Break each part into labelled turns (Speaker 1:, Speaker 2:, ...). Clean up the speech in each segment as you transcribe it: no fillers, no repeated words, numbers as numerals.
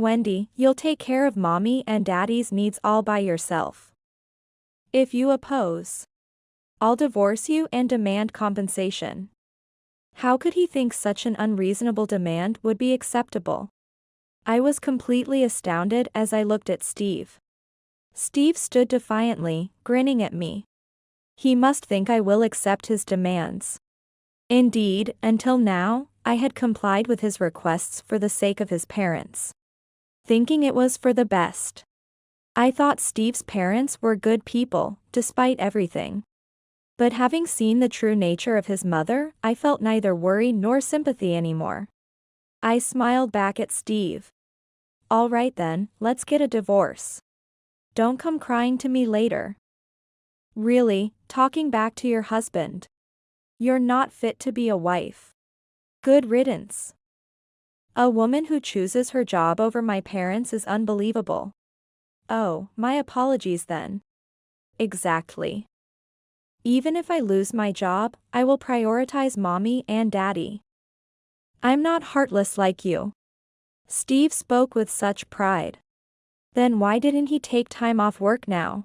Speaker 1: Wendy, you'll take care of mommy and daddy's needs all by yourself. If you oppose, I'll divorce you and demand compensation. How could he think such an unreasonable demand would be acceptable? I was completely astounded as I looked at Steve. Steve stood defiantly, grinning at me. He must think I will accept his demands. Indeed, until now, I had complied with his requests for the sake of his parents, thinking it was for the best. I thought Steve's parents were good people, despite everything. But having seen the true nature of his mother, I felt neither worry nor sympathy anymore. I smiled back at Steve. All right then, let's get a divorce. Don't come crying to me later. Really, talking back to your husband. You're not fit to be a wife. Good riddance. A woman who chooses her job over my parents is unbelievable. Oh, my apologies then. Exactly. Even if I lose my job, I will prioritize mommy and daddy. I'm not heartless like you. Steve spoke with such pride. Then why didn't he take time off work now?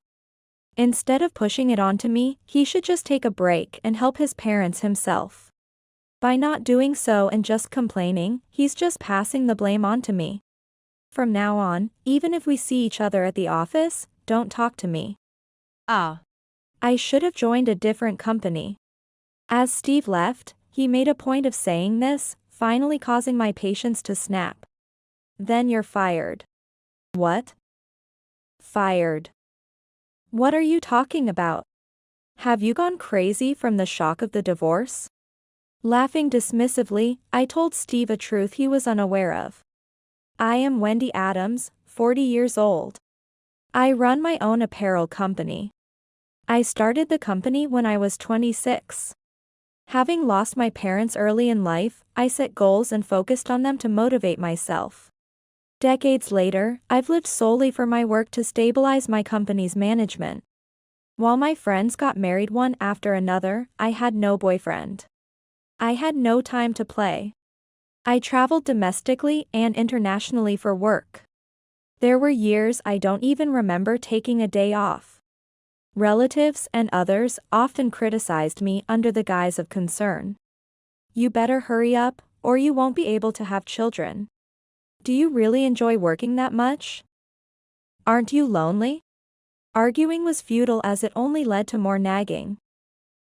Speaker 1: Instead of pushing it onto me, he should just take a break and help his parents himself. By not doing so and just complaining, he's just passing the blame onto me. From now on, even if we see each other at the office, don't talk to me. I should have joined a different company. As Steve left, he made a point of saying this, finally causing my patience to snap. Then you're fired. What? Fired. What are you talking about? Have you gone crazy from the shock of the divorce? Laughing dismissively, I told Steve a truth he was unaware of. I am Wendy Adams, 40 years old. I run my own apparel company. I started the company when I was 26. Having lost my parents early in life, I set goals and focused on them to motivate myself. Decades later, I've lived solely for my work to stabilize my company's management. While my friends got married one after another, I had no boyfriend. I had no time to play. I traveled domestically and internationally for work. There were years I don't even remember taking a day off. Relatives and others often criticized me under the guise of concern. You better hurry up, or you won't be able to have children. Do you really enjoy working that much? Aren't you lonely? Arguing was futile as it only led to more nagging.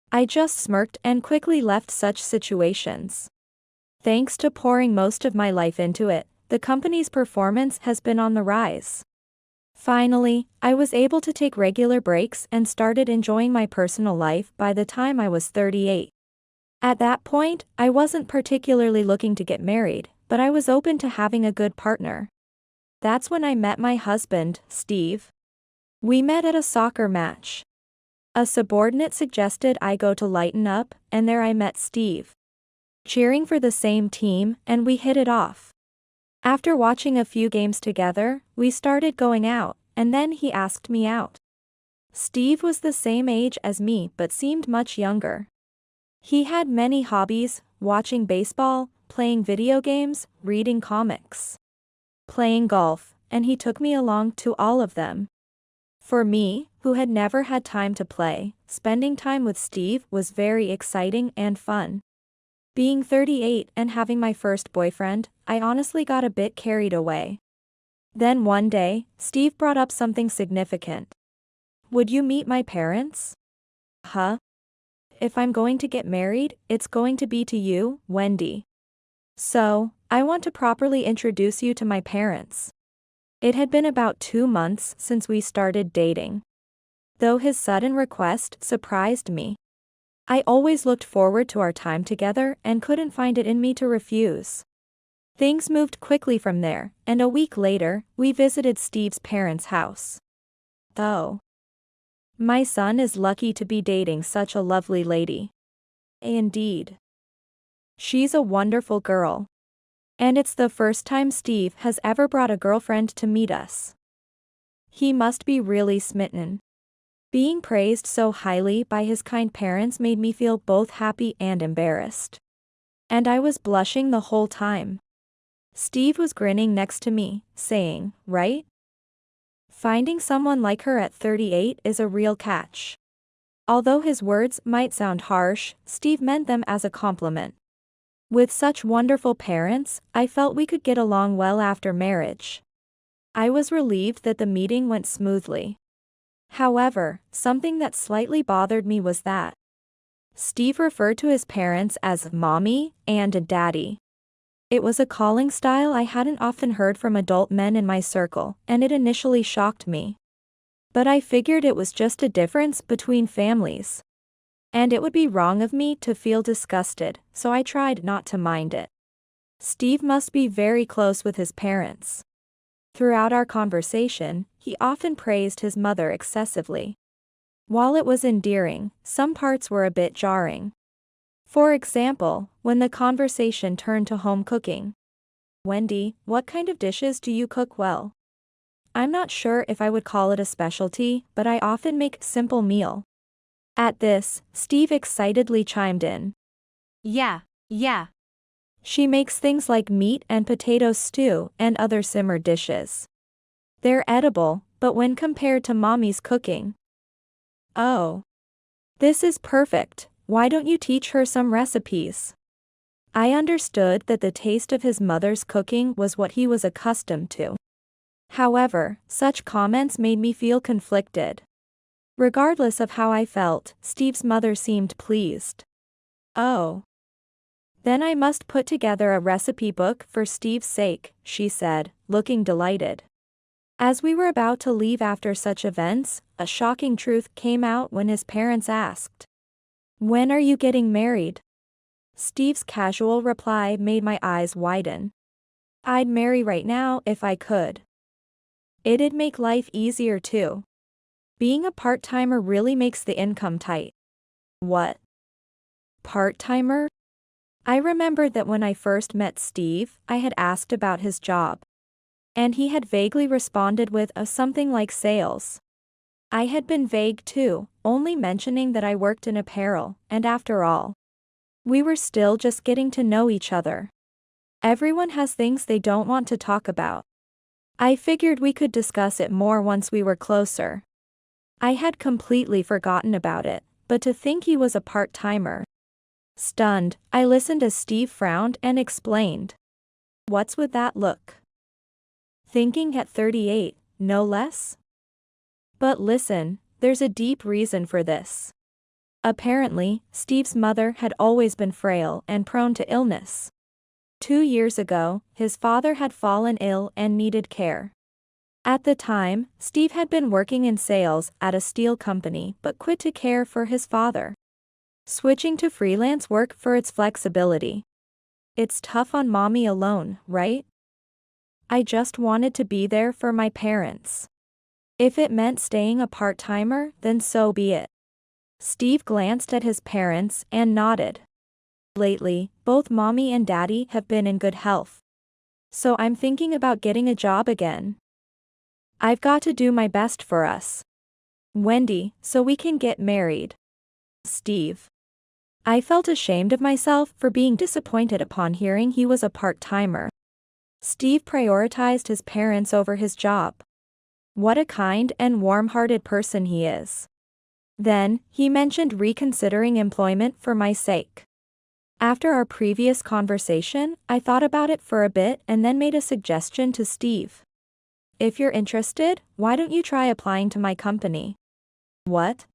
Speaker 1: I just smirked and quickly left such situations. Thanks to pouring most of my life into it, the company's performance has been on the rise. Finally, I was able to take regular breaks and started enjoying my personal life by the time I was 38. At that point, I wasn't particularly looking to get married, but I was open to having a good partner. That's when I met my husband, Steve. We met at a soccer match. A subordinate suggested I go to lighten up, and there I met Steve. Cheering for the same team, and we hit it off. After watching a few games together, we started going out, and then he asked me out. Steve was the same age as me but seemed much younger. He had many hobbies: watching baseball, playing video games, reading comics, playing golf, and he took me along to all of them. For me, who had never had time to play, spending time with Steve was very exciting and fun. Being 38 and having my first boyfriend, I honestly got a bit carried away. Then one day, Steve brought up something significant. Would you meet my parents? Huh? If I'm going to get married, it's going to be to you, Wendy. So, I want to properly introduce you to my parents. It had been about 2 months since we started dating. Though his sudden request surprised me. I always looked forward to our time together and couldn't find it in me to refuse. Things moved quickly from there, and a week later, we visited Steve's parents' house. Oh. My son is lucky to be dating such a lovely lady. Indeed. She's a wonderful girl. And it's the first time Steve has ever brought a girlfriend to meet us. He must be really smitten. Being praised so highly by his kind parents made me feel both happy and embarrassed. And I was blushing the whole time. Steve was grinning next to me, saying, right? Finding someone like her at 38 is a real catch. Although his words might sound harsh, Steve meant them as a compliment. With such wonderful parents, I felt we could get along well after marriage. I was relieved that the meeting went smoothly. However, something that slightly bothered me was that Steve referred to his parents as mommy and daddy. It was a calling style I hadn't often heard from adult men in my circle, and it initially shocked me. But I figured it was just a difference between families. And it would be wrong of me to feel disgusted, so I tried not to mind it. Steve must be very close with his parents. Throughout our conversation, he often praised his mother excessively. While it was endearing, some parts were a bit jarring. For example, when the conversation turned to home cooking. Wendy, what kind of dishes do you cook well? I'm not sure if I would call it a specialty, but I often make a simple meal. At this, Steve excitedly chimed in. Yeah. She makes things like meat and potato stew and other simmered dishes. They're edible, but when compared to mommy's cooking. Oh. This is perfect, why don't you teach her some recipes? I understood that the taste of his mother's cooking was what he was accustomed to. However, such comments made me feel conflicted. Regardless of how I felt, Steve's mother seemed pleased. Oh. Then I must put together a recipe book for Steve's sake, she said, looking delighted. As we were about to leave after such events, a shocking truth came out when his parents asked, "When are you getting married?" Steve's casual reply made my eyes widen. "I'd marry right now if I could. It'd make life easier too. Being a part-timer really makes the income tight." What? Part-timer? I remembered that when I first met Steve, I had asked about his job. And he had vaguely responded with something like sales. I had been vague too, only mentioning that I worked in apparel, and after all, we were still just getting to know each other. Everyone has things they don't want to talk about. I figured we could discuss it more once we were closer. I had completely forgotten about it, but to think he was a part-timer. Stunned, I listened as Steve frowned and explained. What's with that look? Thinking at 38, no less? But listen, there's a deep reason for this. Apparently, Steve's mother had always been frail and prone to illness. 2 years ago, his father had fallen ill and needed care. At the time, Steve had been working in sales at a steel company but quit to care for his father, switching to freelance work for its flexibility. It's tough on mommy alone, right? I just wanted to be there for my parents. If it meant staying a part-timer, then so be it. Steve glanced at his parents and nodded. Lately, both mommy and daddy have been in good health. So I'm thinking about getting a job again. I've got to do my best for us, Wendy, so we can get married. Steve. I felt ashamed of myself for being disappointed upon hearing he was a part-timer. Steve prioritized his parents over his job. What a kind and warm-hearted person he is. Then, he mentioned reconsidering employment for my sake. After our previous conversation, I thought about it for a bit and then made a suggestion to Steve. If you're interested, why don't you try applying to my company? What?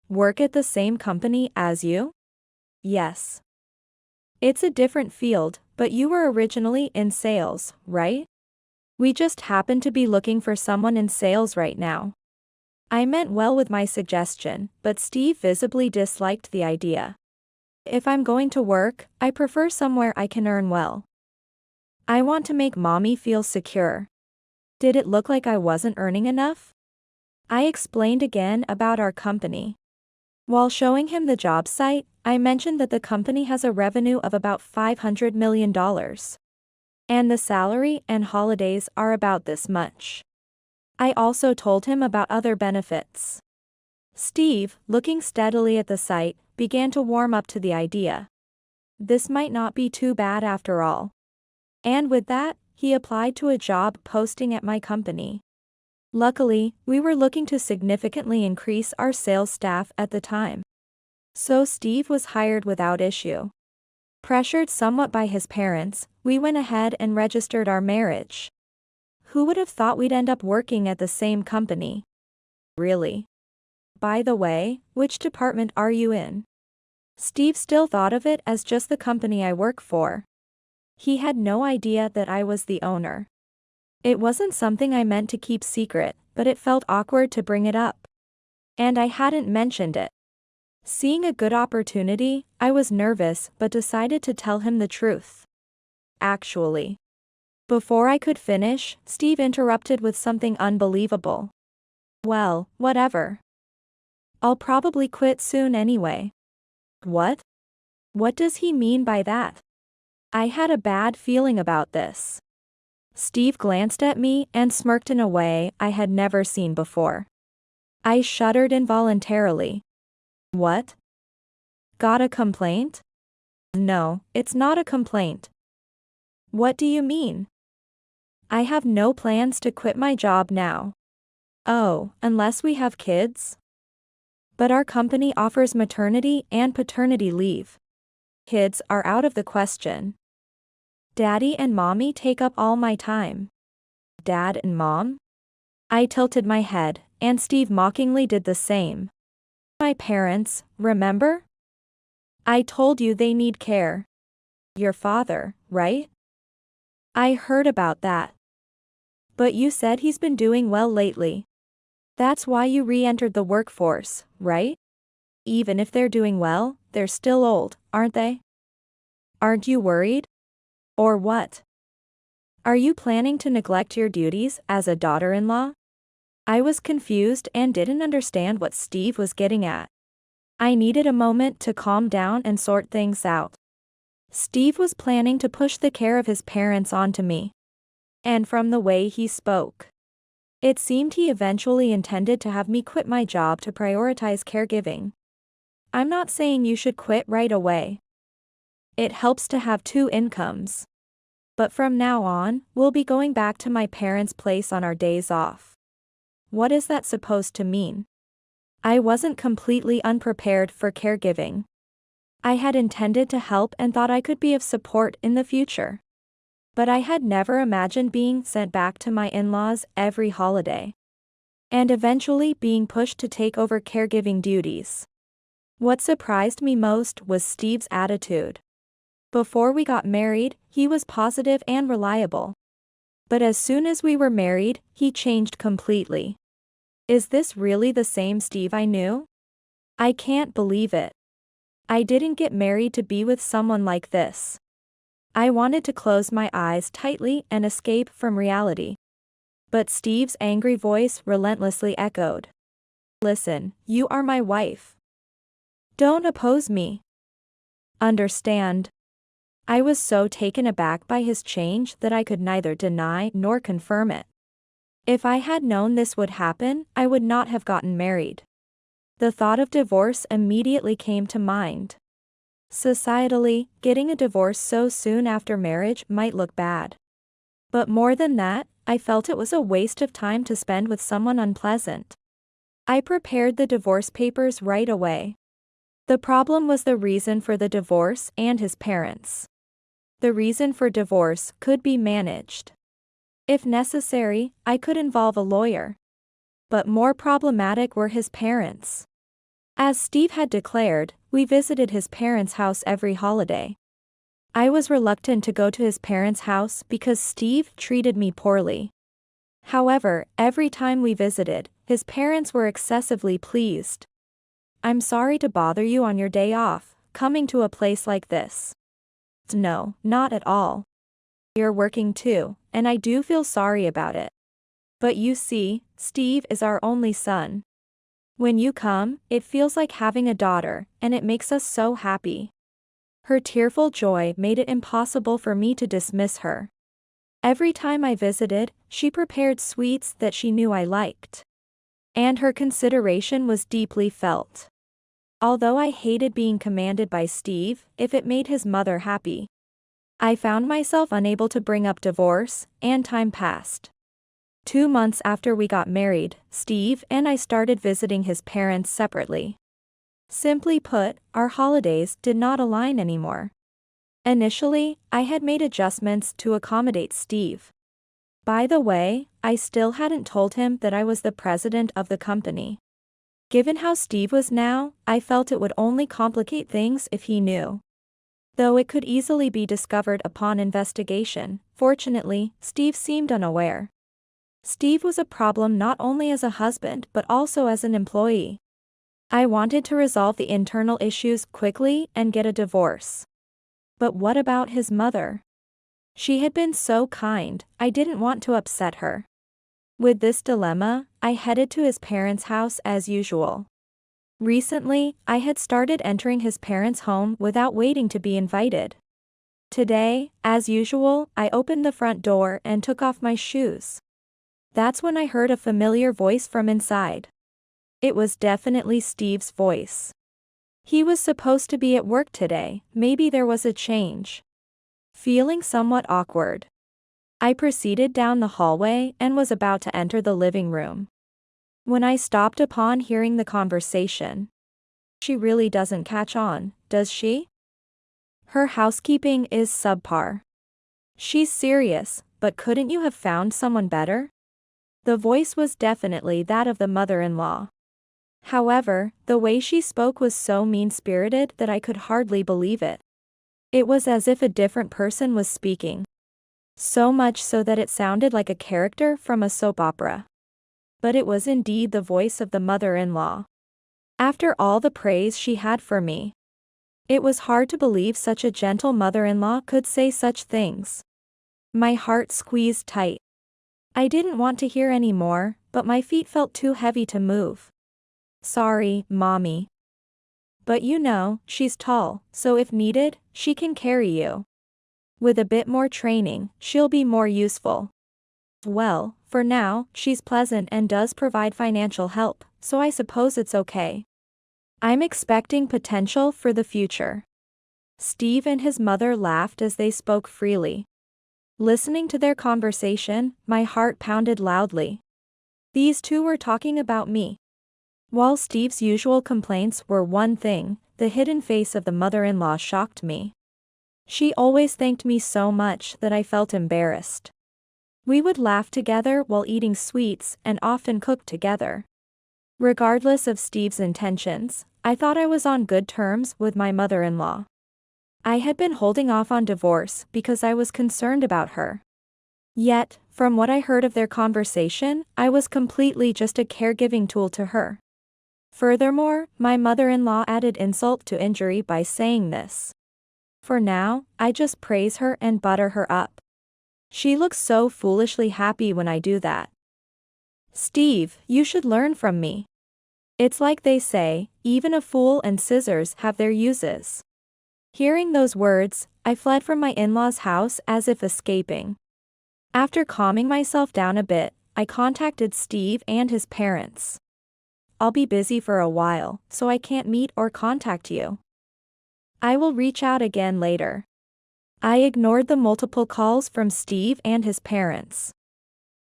Speaker 1: Work at the same company as you? Yes. It's a different field, but you were originally in sales, right? We just happen to be looking for someone in sales right now. I meant well with my suggestion, but Steve visibly disliked the idea. If I'm going to work, I prefer somewhere I can earn well. I want to make mommy feel secure. Did it look like I wasn't earning enough? I explained again about our company. While showing him the job site, I mentioned that the company has a revenue of about $500 million. And the salary and holidays are about this much. I also told him about other benefits. Steve, looking steadily at the site, began to warm up to the idea. This might not be too bad after all. And with that, he applied to a job posting at my company. Luckily, we were looking to significantly increase our sales staff at the time. So Steve was hired without issue. Pressured somewhat by his parents, we went ahead and registered our marriage. Who would have thought we'd end up working at the same company? Really? By the way, which department are you in? Steve still thought of it as just the company I work for. He had no idea that I was the owner. It wasn't something I meant to keep secret, but it felt awkward to bring it up. And I hadn't mentioned it. Seeing a good opportunity, I was nervous but decided to tell him the truth. Actually. Before I could finish, Steve interrupted with something unbelievable. Well, whatever. I'll probably quit soon anyway. What? What does he mean by that? I had a bad feeling about this. Steve glanced at me and smirked in a way I had never seen before. I shuddered involuntarily. What? Got a complaint? No, it's not a complaint. What do you mean? I have no plans to quit my job now. Oh, unless we have kids? But our company offers maternity and paternity leave. Kids are out of the question. Daddy and Mommy take up all my time. Dad and Mom? I tilted my head, and Steve mockingly did the same. My parents, remember? I told you they need care. Your father, right? I heard about that. But you said he's been doing well lately. That's why you re-entered the workforce, right? Even if they're doing well, they're still old, aren't they? Aren't you worried? Or what? Are you planning to neglect your duties as a daughter-in-law? I was confused and didn't understand what Steve was getting at. I needed a moment to calm down and sort things out. Steve was planning to push the care of his parents onto me. And from the way he spoke, it seemed he eventually intended to have me quit my job to prioritize caregiving. I'm not saying you should quit right away. It helps to have two incomes. But from now on, we'll be going back to my parents' place on our days off. What is that supposed to mean? I wasn't completely unprepared for caregiving. I had intended to help and thought I could be of support in the future. But I had never imagined being sent back to my in-laws every holiday. And eventually being pushed to take over caregiving duties. What surprised me most was Steve's attitude. Before we got married, he was positive and reliable. But as soon as we were married, he changed completely. Is this really the same Steve I knew? I can't believe it. I didn't get married to be with someone like this. I wanted to close my eyes tightly and escape from reality. But Steve's angry voice relentlessly echoed. Listen, you are my wife. Don't oppose me. Understand. I was so taken aback by his change that I could neither deny nor confirm it. If I had known this would happen, I would not have gotten married. The thought of divorce immediately came to mind. Societally, getting a divorce so soon after marriage might look bad. But more than that, I felt it was a waste of time to spend with someone unpleasant. I prepared the divorce papers right away. The problem was the reason for the divorce and his parents. The reason for divorce could be managed. If necessary, I could involve a lawyer. But more problematic were his parents. As Steve had declared, we visited his parents' house every holiday. I was reluctant to go to his parents' house because Steve treated me poorly. However, every time we visited, his parents were excessively pleased. I'm sorry to bother you on your day off, coming to a place like this. No, not at all. You're working too, and I do feel sorry about it. But you see, Steve is our only son. When you come, it feels like having a daughter, and it makes us so happy. Her tearful joy made it impossible for me to dismiss her. Every time I visited, she prepared sweets that she knew I liked. And her consideration was deeply felt. Although I hated being commanded by Steve, if it made his mother happy, I found myself unable to bring up divorce, and time passed. 2 months after we got married, Steve and I started visiting his parents separately. Simply put, our holidays did not align anymore. Initially, I had made adjustments to accommodate Steve. By the way, I still hadn't told him that I was the president of the company. Given how Steve was now, I felt it would only complicate things if he knew. Though it could easily be discovered upon investigation, fortunately, Steve seemed unaware. Steve was a problem not only as a husband but also as an employee. I wanted to resolve the internal issues quickly and get a divorce. But what about his mother? She had been so kind, I didn't want to upset her. With this dilemma, I headed to his parents' house as usual. Recently, I had started entering his parents' home without waiting to be invited. Today, as usual, I opened the front door and took off my shoes. That's when I heard a familiar voice from inside. It was definitely Steve's voice. He was supposed to be at work today, maybe there was a change. Feeling somewhat awkward, I proceeded down the hallway and was about to enter the living room. When I stopped upon hearing the conversation. She really doesn't catch on, does she? Her housekeeping is subpar. She's serious, but couldn't you have found someone better? The voice was definitely that of the mother-in-law. However, the way she spoke was so mean-spirited that I could hardly believe it. It was as if a different person was speaking. So much so that it sounded like a character from a soap opera. But it was indeed the voice of the mother-in-law. After all the praise she had for me, it was hard to believe such a gentle mother-in-law could say such things. My heart squeezed tight. I didn't want to hear any more, but my feet felt too heavy to move. Sorry, Mommy. But you know, she's tall, so if needed, she can carry you. With a bit more training, she'll be more useful. Well, for now, she's pleasant and does provide financial help, so I suppose it's okay. I'm expecting potential for the future. Steve and his mother laughed as they spoke freely. Listening to their conversation, my heart pounded loudly. These two were talking about me. While Steve's usual complaints were one thing, the hidden face of the mother-in-law shocked me. She always thanked me so much that I felt embarrassed. We would laugh together while eating sweets and often cooked together. Regardless of Steve's intentions, I thought I was on good terms with my mother-in-law. I had been holding off on divorce because I was concerned about her. Yet, from what I heard of their conversation, I was completely just a caregiving tool to her. Furthermore, my mother-in-law added insult to injury by saying this. For now, I just praise her and butter her up. She looks so foolishly happy when I do that. Steve, you should learn from me. It's like they say, even a fool and scissors have their uses. Hearing those words, I fled from my in-laws' house as if escaping. After calming myself down a bit, I contacted Steve and his parents. I'll be busy for a while, so I can't meet or contact you. I will reach out again later. I ignored the multiple calls from Steve and his parents.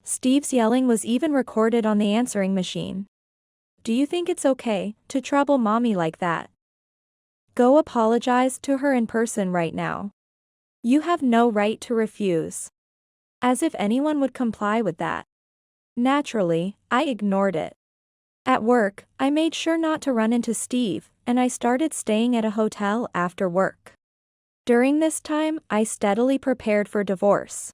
Speaker 1: Steve's yelling was even recorded on the answering machine. Do you think it's okay to trouble Mommy like that? Go apologize to her in person right now. You have no right to refuse. As if anyone would comply with that. Naturally, I ignored it. At work, I made sure not to run into Steve, and I started staying at a hotel after work. During this time, I steadily prepared for divorce.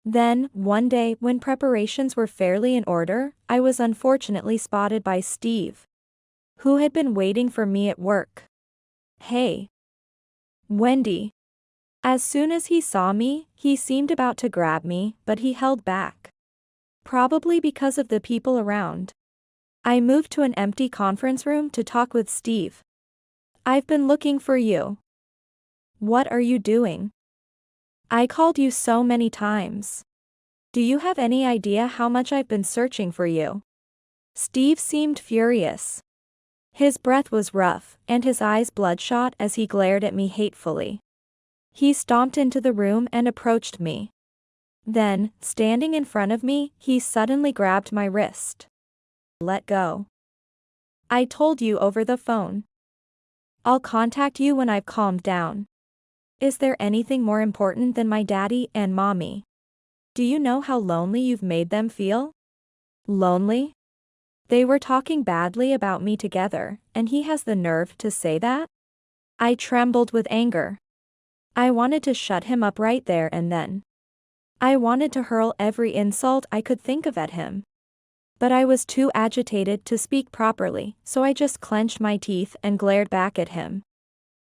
Speaker 1: Then, one day when preparations were fairly in order, I was unfortunately spotted by Steve, who had been waiting for me at work. Hey, Wendy. As soon as he saw me, he seemed about to grab me, but he held back. Probably because of the people around. I moved to an empty conference room to talk with Steve. I've been looking for you. What are you doing? I called you so many times. Do you have any idea how much I've been searching for you? Steve seemed furious. His breath was rough, and his eyes bloodshot as he glared at me hatefully. He stomped into the room and approached me. Then, standing in front of me, he suddenly grabbed my wrist. Let go. I told you over the phone. I'll contact you when I've calmed down. Is there anything more important than my daddy and mommy? Do you know how lonely you've made them feel? Lonely? They were talking badly about me together, and he has the nerve to say that? I trembled with anger. I wanted to shut him up right there and then. I wanted to hurl every insult I could think of at him. But I was too agitated to speak properly, so I just clenched my teeth and glared back at him.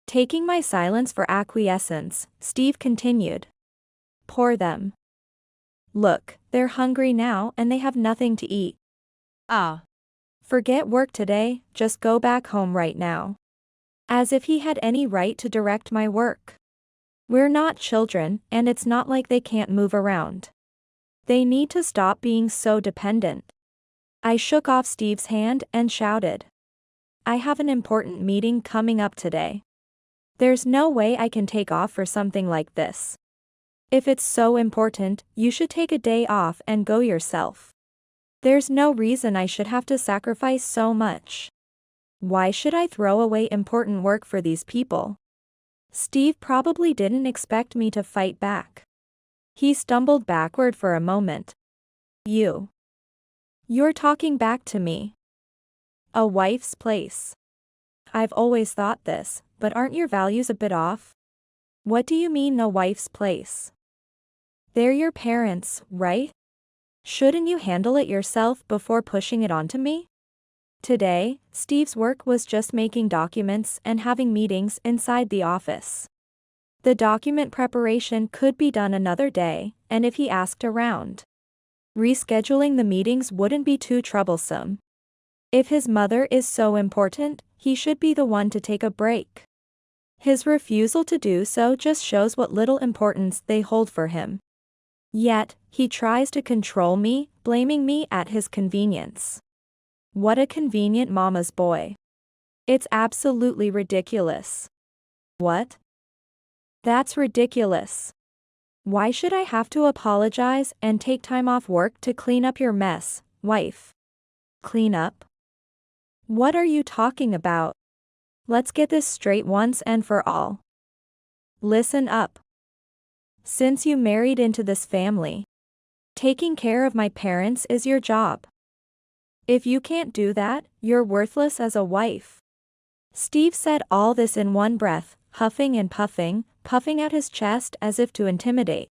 Speaker 1: Taking my silence for acquiescence, Steve continued. Poor them. Look, they're hungry now and they have nothing to eat. Forget work today, just go back home right now. As if he had any right to direct my work. We're not children, and it's not like they can't move around. They need to stop being so dependent. I shook off Steve's hand and shouted. I have an important meeting coming up today. There's no way I can take off for something like this. If it's so important, you should take a day off and go yourself. There's no reason I should have to sacrifice so much. Why should I throw away important work for these people? Steve probably didn't expect me to fight back. He stumbled backward for a moment. You're talking back to me. A wife's place. I've always thought this, but aren't your values a bit off? What do you mean a wife's place? They're your parents, right? Shouldn't you handle it yourself before pushing it onto me? Today, Steve's work was just making documents and having meetings inside the office. The document preparation could be done another day, and if he asked around, rescheduling the meetings wouldn't be too troublesome. If his mother is so important, he should be the one to take a break. His refusal to do so just shows what little importance they hold for him. Yet, he tries to control me, blaming me at his convenience. What a convenient mama's boy. It's absolutely ridiculous. What? That's ridiculous. Why should I have to apologize and take time off work to clean up your mess, wife? Clean up? What are you talking about? Let's get this straight once and for all. Listen up. Since you married into this family, taking care of my parents is your job. If you can't do that, you're worthless as a wife. Steve said all this in one breath, huffing and puffing out his chest as if to intimidate.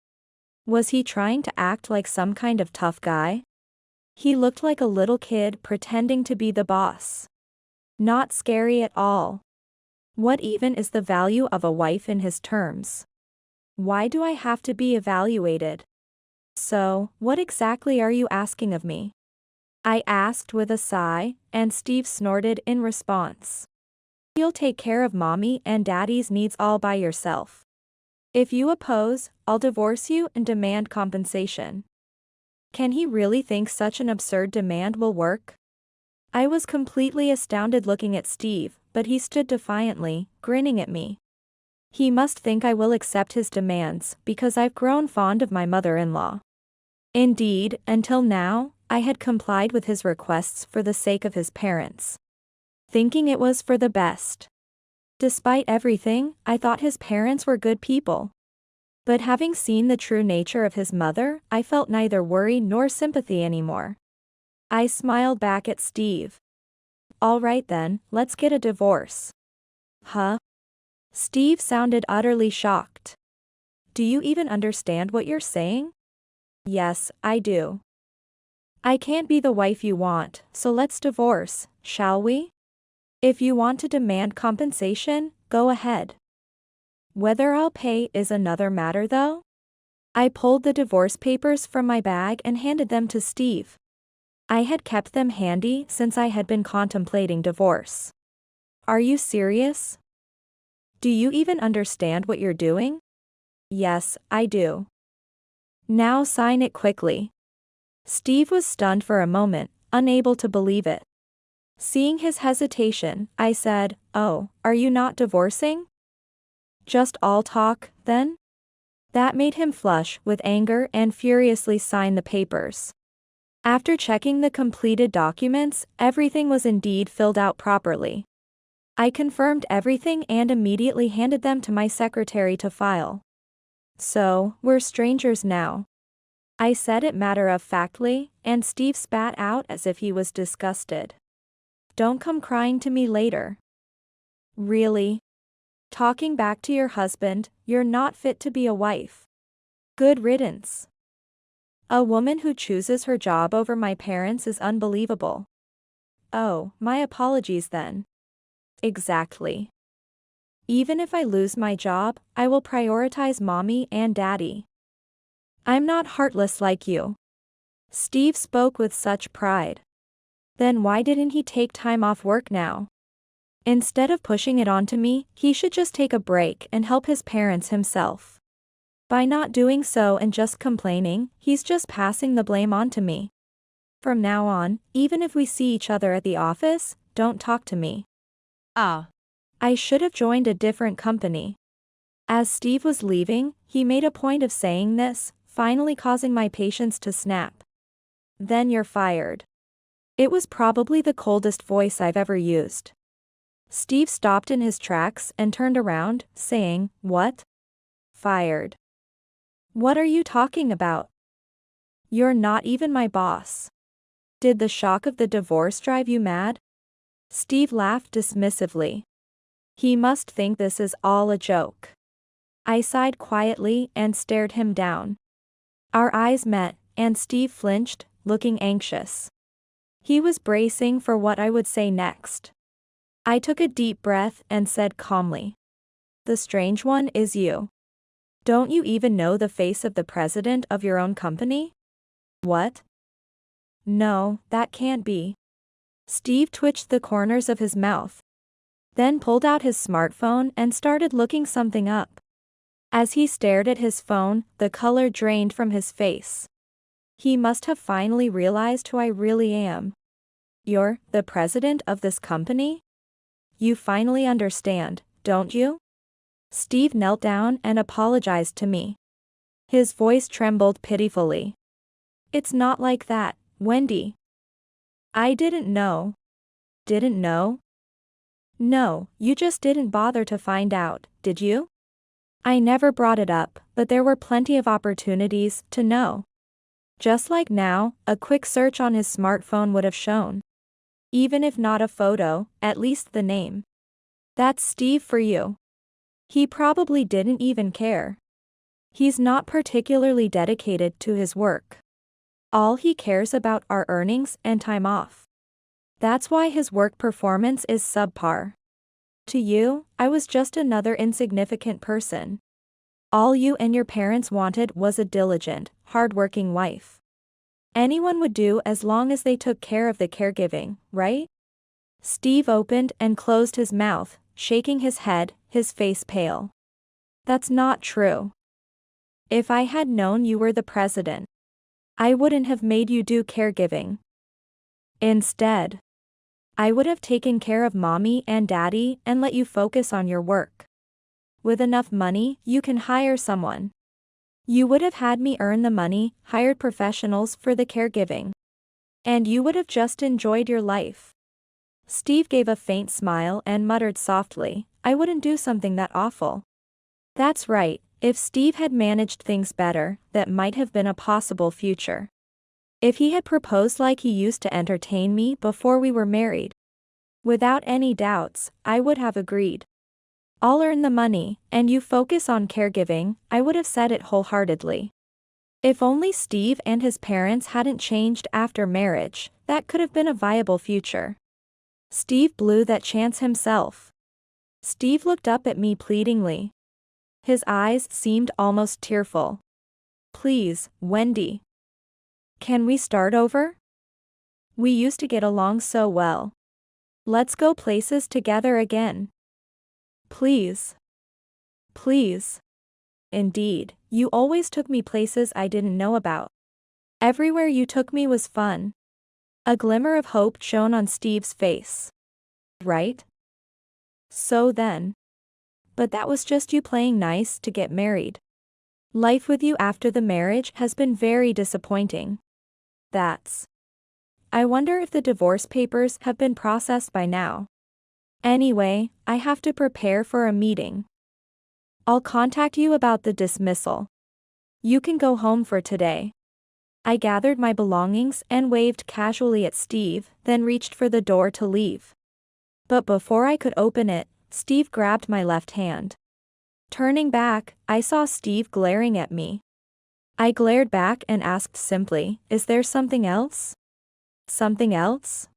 Speaker 1: Was he trying to act like some kind of tough guy? He looked like a little kid pretending to be the boss. Not scary at all. What even is the value of a wife in his terms? Why do I have to be evaluated? So, what exactly are you asking of me? I asked with a sigh, and Steve snorted in response. You'll take care of mommy and daddy's needs all by yourself. If you oppose, I'll divorce you and demand compensation. Can he really think such an absurd demand will work? I was completely astounded looking at Steve, but he stood defiantly, grinning at me. He must think I will accept his demands because I've grown fond of my mother-in-law. Indeed, until now, I had complied with his requests for the sake of his parents, thinking it was for the best. Despite everything, I thought his parents were good people. But having seen the true nature of his mother, I felt neither worry nor sympathy anymore. I smiled back at Steve. All right then, let's get a divorce. Huh? Steve sounded utterly shocked. Do you even understand what you're saying? Yes, I do. I can't be the wife you want, so let's divorce, shall we? If you want to demand compensation, go ahead. Whether I'll pay is another matter though. I pulled the divorce papers from my bag and handed them to Steve. I had kept them handy since I had been contemplating divorce. Are you serious? Do you even understand what you're doing? Yes, I do. Now sign it quickly. Steve was stunned for a moment, unable to believe it. Seeing his hesitation, I said, "Oh, are you not divorcing?" Just all talk, then? That made him flush with anger and furiously sign the papers. After checking the completed documents, everything was indeed filled out properly. I confirmed everything and immediately handed them to my secretary to file. So, we're strangers now. I said it matter-of-factly, and Steve spat out as if he was disgusted. Don't come crying to me later. Really? Talking back to your husband, you're not fit to be a wife. Good riddance. A woman who chooses her job over my parents is unbelievable. Oh, my apologies then. Exactly. Even if I lose my job, I will prioritize mommy and daddy. I'm not heartless like you. Steve spoke with such pride. Then why didn't he take time off work now? Instead of pushing it onto me, he should just take a break and help his parents himself. By not doing so and just complaining, he's just passing the blame onto me. From now on, even if we see each other at the office, don't talk to me. I should have joined a different company. As Steve was leaving, he made a point of saying this, finally causing my patience to snap. Then you're fired. It was probably the coldest voice I've ever used. Steve stopped in his tracks and turned around, saying, "What? Fired? What are you talking about? You're not even my boss. Did the shock of the divorce drive you mad?" Steve laughed dismissively. He must think this is all a joke. I sighed quietly and stared him down. Our eyes met, and Steve flinched, looking anxious. He was bracing for what I would say next. I took a deep breath and said calmly, "The strange one is you. Don't you even know the face of the president of your own company?" "What? No, that can't be." Steve twitched the corners of his mouth, then pulled out his smartphone and started looking something up. As he stared at his phone, the color drained from his face. He must have finally realized who I really am. "You're the president of this company? You finally understand, don't you?" Steve knelt down and apologized to me. His voice trembled pitifully. "It's not like that, Wendy. I didn't know." "Didn't know?" "No, you just didn't bother to find out, did you?" "I never brought it up, but there were plenty of opportunities to know." Just like now, a quick search on his smartphone would have shown. Even if not a photo, at least the name. That's Steve for you. He probably didn't even care. He's not particularly dedicated to his work. All he cares about are earnings and time off. That's why his work performance is subpar. To you, I was just another insignificant person. All you and your parents wanted was a diligent, hardworking wife. Anyone would do as long as they took care of the caregiving, right? Steve opened and closed his mouth, shaking his head, his face pale. "That's not true. If I had known you were the president, I wouldn't have made you do caregiving. Instead, I would have taken care of mommy and daddy and let you focus on your work. With enough money, you can hire someone. You would have had me earn the money, hired professionals for the caregiving. And you would have just enjoyed your life." Steve gave a faint smile and muttered softly, "I wouldn't do something that awful." That's right, if Steve had managed things better, that might have been a possible future. If he had proposed like he used to entertain me before we were married, without any doubts, I would have agreed. "I'll earn the money, and you focus on caregiving," I would have said it wholeheartedly. If only Steve and his parents hadn't changed after marriage, that could have been a viable future. Steve blew that chance himself. Steve looked up at me pleadingly. His eyes seemed almost tearful. "Please, Wendy. Can we start over? We used to get along so well. Let's go places together again. Please. Please. Indeed, you always took me places I didn't know about. Everywhere you took me was fun." A glimmer of hope shone on Steve's face. "Right? So then, But that was just you playing nice to get married. Life with you after the marriage has been very disappointing. I wonder if the divorce papers have been processed by now. Anyway, I have to prepare for a meeting. I'll contact you about the dismissal. You can go home for today. I gathered my belongings and waved casually at Steve, then reached for the door to leave. But before I could open it, Steve grabbed my left hand. Turning back, I saw Steve glaring at me. I glared back and asked simply, "Is there something else?" "Something else?"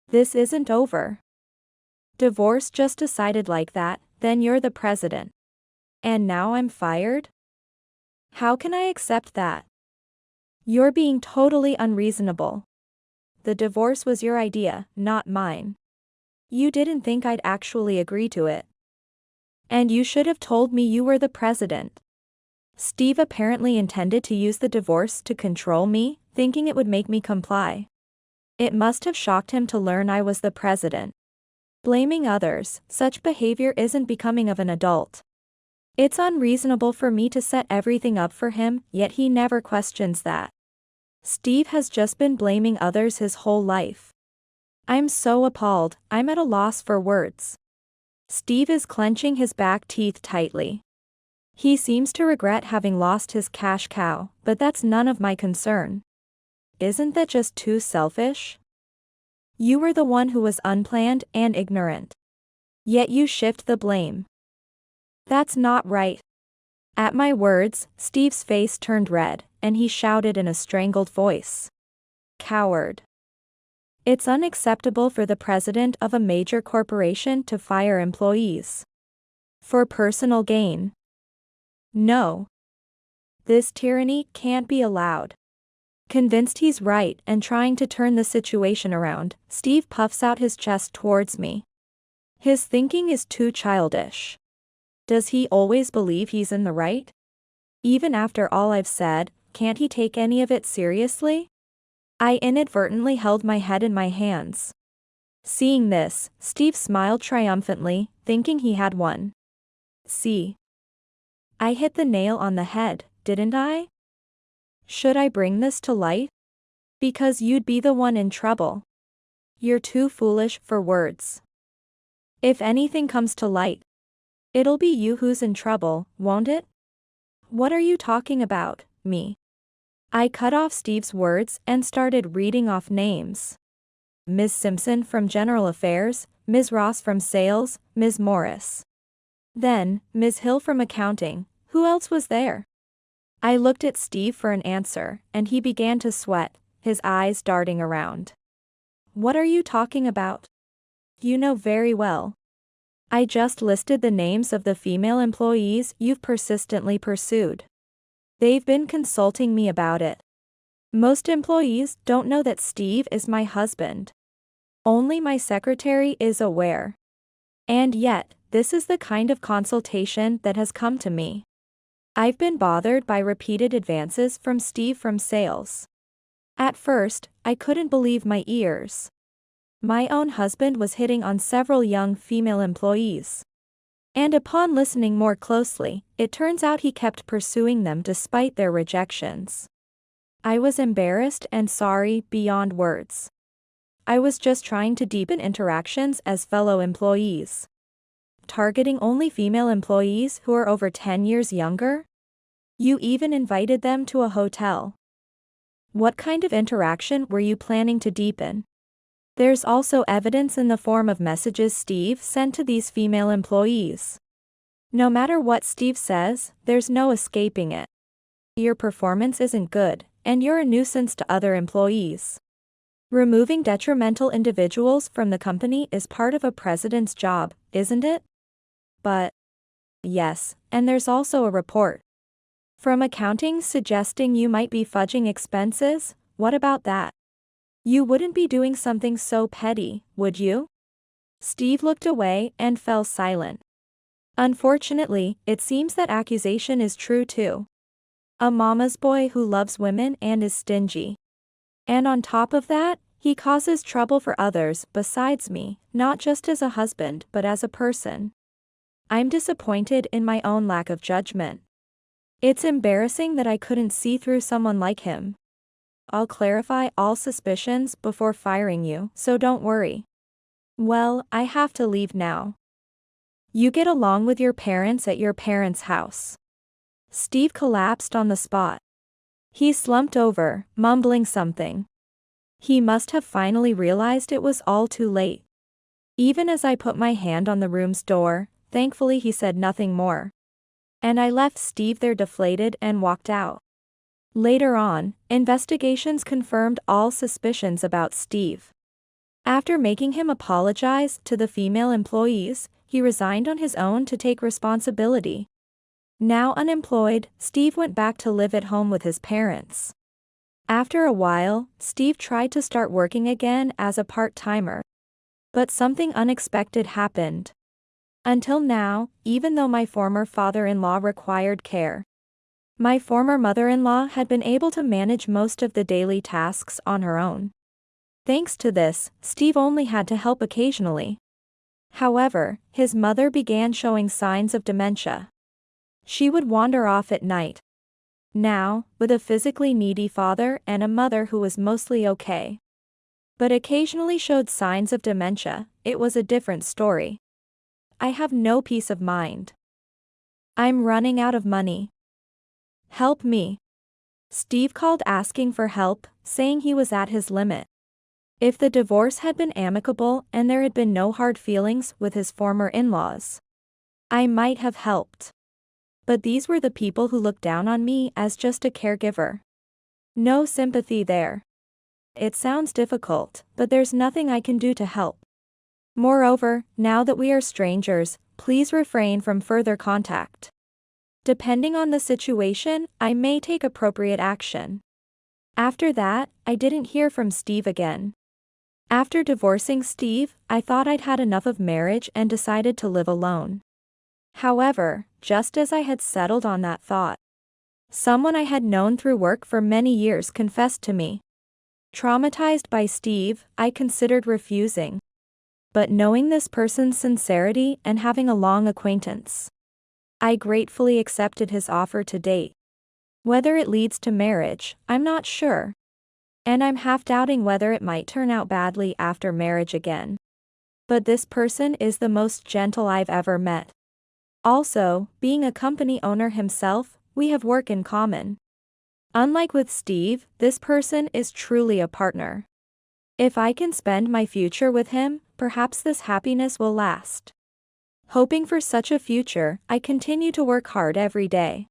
Speaker 1: "This isn't over. Divorce just decided like that, then you're the president. And now I'm fired? How can I accept that? You're being totally unreasonable. The divorce was your idea, not mine. You didn't think I'd actually agree to it. And you should have told me you were the president." Steve apparently intended to use the divorce to control me, thinking it would make me comply. It must have shocked him to learn I was the president. Blaming others, such behavior isn't becoming of an adult. It's unreasonable for me to set everything up for him, yet he never questions that. Steve has just been blaming others his whole life. I'm so appalled, I'm at a loss for words. Steve is clenching his back teeth tightly. He seems to regret having lost his cash cow, but that's none of my concern. Isn't that just too selfish? You were the one who was unplanned and ignorant. Yet you shift the blame. That's not right. At my words, Steve's face turned red, and he shouted in a strangled voice. "Coward. It's unacceptable for the president of a major corporation to fire employees. For personal gain. No. This tyranny can't be allowed." Convinced he's right and trying to turn the situation around, Steve puffs out his chest towards me. His thinking is too childish. Does he always believe he's in the right? Even after all I've said, can't he take any of it seriously? I inadvertently held my head in my hands. Seeing this, Steve smiled triumphantly, thinking he had won. See? I hit the nail on the head, didn't I? Should I bring this to light? Because you'd be the one in trouble. You're too foolish for words. If anything comes to light, it'll be you who's in trouble, won't it? What are you talking about, me? I cut off Steve's words and started reading off names. Ms. Simpson from General Affairs, Ms. Ross from Sales, Ms. Morris. Then, Ms. Hill from Accounting. Who else was there? I looked at Steve for an answer, and he began to sweat, his eyes darting around. What are you talking about? You know very well. I just listed the names of the female employees you've persistently pursued. They've been consulting me about it. Most employees don't know that Steve is my husband. Only my secretary is aware. And yet, this is the kind of consultation that has come to me. I've been bothered by repeated advances from Steve from sales. At first, I couldn't believe my ears. My own husband was hitting on several young female employees. And upon listening more closely, it turns out he kept pursuing them despite their rejections. I was embarrassed and sorry beyond words. I was just trying to deepen interactions as fellow employees. Targeting only female employees who are over 10 years younger? You even invited them to a hotel. What kind of interaction were you planning to deepen? There's also evidence in the form of messages Steve sent to these female employees. No matter what Steve says, there's no escaping it. Your performance isn't good, and you're a nuisance to other employees. Removing detrimental individuals from the company is part of a president's job, isn't it? But yes, and there's also a report from accounting suggesting you might be fudging expenses. What about that? You wouldn't be doing something so petty, would you? Steve looked away and fell silent. Unfortunately, it seems that accusation is true too. A mama's boy who loves women and is stingy. And on top of that, he causes trouble for others besides me, not just as a husband but as a person. I'm disappointed in my own lack of judgment. It's embarrassing that I couldn't see through someone like him. I'll clarify all suspicions before firing you, so don't worry. Well, I have to leave now. You get along with your parents at your parents' house. Steve collapsed on the spot. He slumped over, mumbling something. He must have finally realized it was all too late. Even as I put my hand on the room's door, thankfully he said nothing more. And I left Steve there deflated and walked out. Later on, investigations confirmed all suspicions about Steve. After making him apologize to the female employees, he resigned on his own to take responsibility. Now unemployed, Steve went back to live at home with his parents. After a while, Steve tried to start working again as a part-timer. But something unexpected happened. Until now, even though my former father-in-law required care, my former mother-in-law had been able to manage most of the daily tasks on her own. Thanks to this, Steve only had to help occasionally. However, his mother began showing signs of dementia. She would wander off at night. Now, with a physically needy father and a mother who was mostly okay, but occasionally showed signs of dementia, it was a different story. I have no peace of mind. I'm running out of money. Help me. Steve called asking for help, saying he was at his limit. If the divorce had been amicable and there had been no hard feelings with his former in-laws, I might have helped. But these were the people who looked down on me as just a caregiver. No sympathy there. It sounds difficult, but there's nothing I can do to help. Moreover, now that we are strangers, please refrain from further contact. Depending on the situation, I may take appropriate action. After that, I didn't hear from Steve again. After divorcing Steve, I thought I'd had enough of marriage and decided to live alone. However, just as I had settled on that thought, someone I had known through work for many years confessed to me. Traumatized by Steve, I considered refusing. But knowing this person's sincerity and having a long acquaintance, I gratefully accepted his offer to date. Whether it leads to marriage, I'm not sure. And I'm half doubting whether it might turn out badly after marriage again. But this person is the most gentle I've ever met. Also, being a company owner himself, we have work in common. Unlike with Steve, this person is truly a partner. If I can spend my future with him, perhaps this happiness will last. Hoping for such a future, I continue to work hard every day.